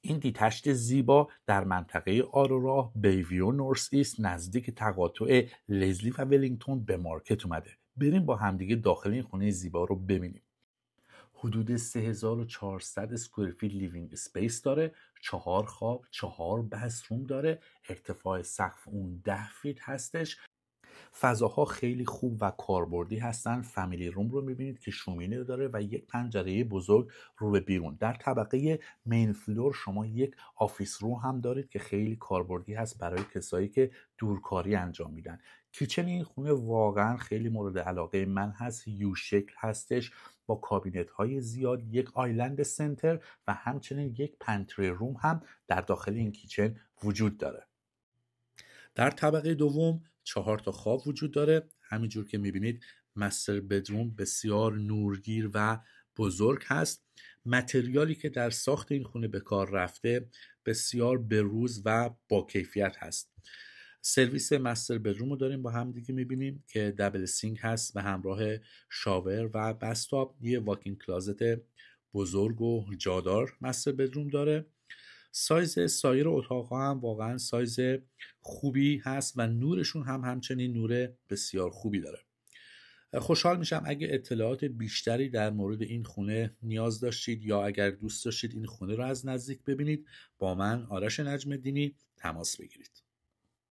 این دیتشت زیبا در منطقه آرورا، بیویو، نورس ایست نزدیک تقاطع لزلی و ولینگتون به مارکت اومده. بریم با همدیگه داخل این خونه زیبا رو ببینیم. حدود 3400 اسکوئر فیت لیوینگ اسپیس داره، 4 خواب، 4 بثروم داره، ارتفاع سقف اون 10 فیت هستش. فضاها خیلی خوب و کاربردی هستن. فامیلی روم رو میبینید که شومینه داره و یک پنجره بزرگ رو به بیرون. در طبقه مین فلور شما یک آفیس روم هم دارید که خیلی کاربردی هست برای کسایی که دورکاری انجام میدن. کیچن این خونه واقعا خیلی مورد علاقه من هست. یو شکل هستش با کابینت های زیاد، یک آیلند سنتر و همچنین یک پنتری روم هم در داخل این کیچن وجود داره. در طبقه دوم 4 تا خواب وجود داره. همینجور که میبینید مستر بدروم بسیار نورگیر و بزرگ هست. متریالی که در ساخت این خونه به کار رفته بسیار بروز و با کیفیت هست. سرویس مستر بدروم رو داریم با هم دیگه میبینیم که دبل سینک هست به همراه شاور و بستاب. یه واکین کلازت بزرگ و جادار مستر بدروم داره. سایز سایر اتاق‌ها هم واقعا سایز خوبی هست و نورشون هم همچنین نور بسیار خوبی داره. خوشحال میشم اگه اطلاعات بیشتری در مورد این خونه نیاز داشتید یا اگر دوست داشتید این خونه رو از نزدیک ببینید با من آرش نجم‌الدینی تماس بگیرید.